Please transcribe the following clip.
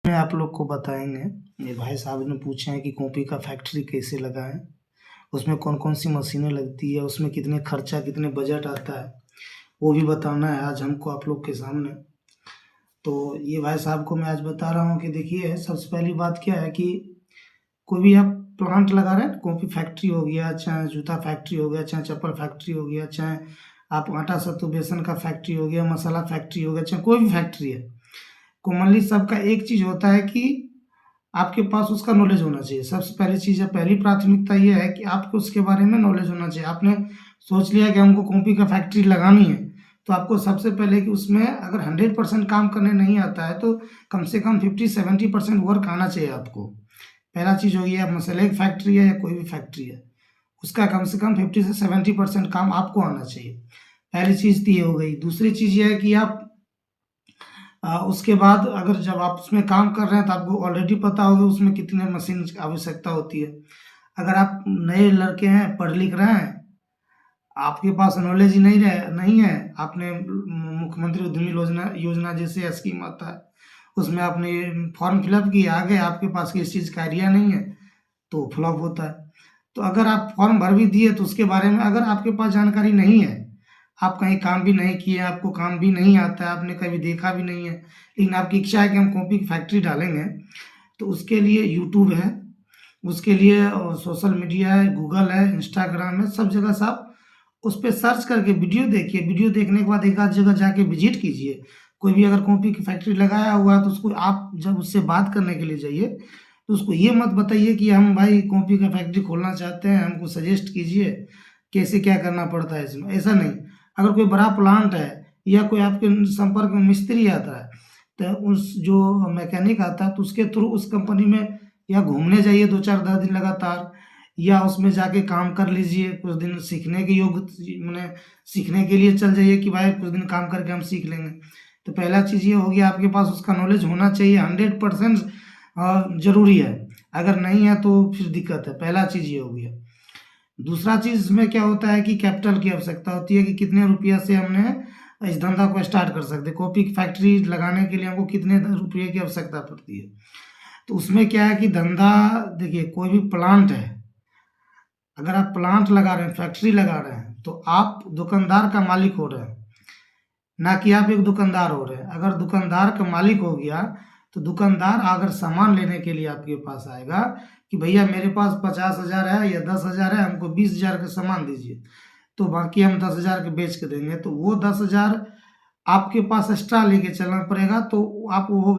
में आप लोग को बताएंगे। ये भाई साहब ने पूछे हैं कि कॉपी का फैक्ट्री कैसे लगाएं, उसमें कौन कौन सी मशीनें लगती है, उसमें कितने खर्चा कितने बजट आता है, वो भी बताना है आज हमको आप लोग के सामने। तो ये भाई साहब को मैं आज बता रहा हूँ कि देखिए, सबसे पहली बात क्या है कि कोई भी आप प्लांट लगा रहे हैं, कॉफी फैक्ट्री हो गया, चाहे जूता फैक्ट्री हो गया, चाहे चप्पल फैक्ट्री हो गया, चाहे आप आटा सत्तू बेसन का फैक्ट्री हो गया, मसाला फैक्ट्री हो गया, चाहे कोई भी फैक्ट्री है, कॉमनली सबका एक चीज़ होता है कि आपके पास उसका नॉलेज होना चाहिए। सबसे पहली चीज़ है, पहली प्राथमिकता ये है कि आपको उसके बारे में नॉलेज होना चाहिए। आपने सोच लिया कि हमको कॉफी का फैक्ट्री लगानी है, तो आपको सबसे पहले कि उसमें अगर 100% काम करने नहीं आता है तो कम से कम 50-70% वर्क आना चाहिए आपको। पहला चीज़ हो गया, मसाले की फैक्ट्री है या कोई भी फैक्ट्री है, उसका कम से कम 50 से 70% काम आपको आना चाहिए। पहली चीज़ तो ये हो गई। दूसरी चीज़ ये है कि आप उसके बाद अगर जब आप उसमें काम कर रहे हैं तो आपको ऑलरेडी पता होगा उसमें कितने मशीन की आवश्यकता होती है। अगर आप नए लड़के हैं, पढ़ लिख रहे हैं, आपके पास नॉलेज ही नहीं है, आपने मुख्यमंत्री उद्यमी योजना योजना जैसे स्कीम आता है, उसमें आपने फॉर्म फिलअप किया, आगे आपके पास किसी चीज़ का आइडिया नहीं है तो फ्लॉप होता है। तो अगर आप फॉर्म भर भी दिए तो उसके बारे में अगर आपके पास जानकारी नहीं है, आप कहीं काम भी नहीं किए, आपको काम भी नहीं आता है, आपने कभी देखा भी नहीं है, लेकिन आपकी इच्छा है कि हम कॉपी की फैक्ट्री डालेंगे, तो उसके लिए यूट्यूब है, उसके लिए सोशल मीडिया है, गूगल है, इंस्टाग्राम है, सब जगह से आप उस पर सर्च करके वीडियो देखिए। वीडियो देखने के बाद एक आध जगह जाके विजिट कीजिए। कोई भी अगर कॉपी की फैक्ट्री लगाया हुआ है तो उसको आप जब उससे बात करने के लिए जाइए तो उसको ये मत बताइए कि हम भाई कॉपी का फैक्ट्री खोलना चाहते हैं, हमको सजेस्ट कीजिए कैसे क्या करना पड़ता है इसमें। ऐसा नहीं। अगर कोई बड़ा प्लांट है या कोई आपके संपर्क में मिस्त्री आता है तो उस जो मैकेनिक आता है तो उसके थ्रू उस कंपनी में या घूमने जाइए 2-4-10 दिन लगातार, या उसमें जाके काम कर लीजिए कुछ दिन, सीखने के योग्य मैंने सीखने के लिए चल जाइए कि भाई कुछ दिन काम करके हम सीख लेंगे। तो पहला चीज़ ये होगी, आपके पास उसका नॉलेज होना चाहिए, 100% जरूरी है। अगर नहीं है तो फिर दिक्कत है। पहला चीज़ ये हो गया। दूसरा चीज़ इसमें क्या होता है कि कैपिटल की आवश्यकता होती है कि कितने रुपया से हमने इस धंधा को स्टार्ट कर सकते हैं। कॉपी की फैक्ट्री लगाने के लिए हमको कितने रुपये की आवश्यकता पड़ती है। तो उसमें क्या है कि धंधा, देखिए कोई भी प्लांट है, अगर आप प्लांट लगा रहे हैं, फैक्ट्री लगा रहे हैं, तो आप दुकानदार का मालिक हो रहे हैं, ना कि आप एक दुकानदार हो रहे हैं। अगर दुकानदार का मालिक हो गया तो दुकानदार अगर सामान लेने के लिए आपके पास आएगा कि भैया मेरे पास 50,000 है या 10,000 है, हमको 20,000 का सामान दीजिए, तो बाकी हम 10,000 के बेच के देंगे, तो वो 10,000 आपके पास एक्स्ट्रा लेके चलना पड़ेगा। तो आप वो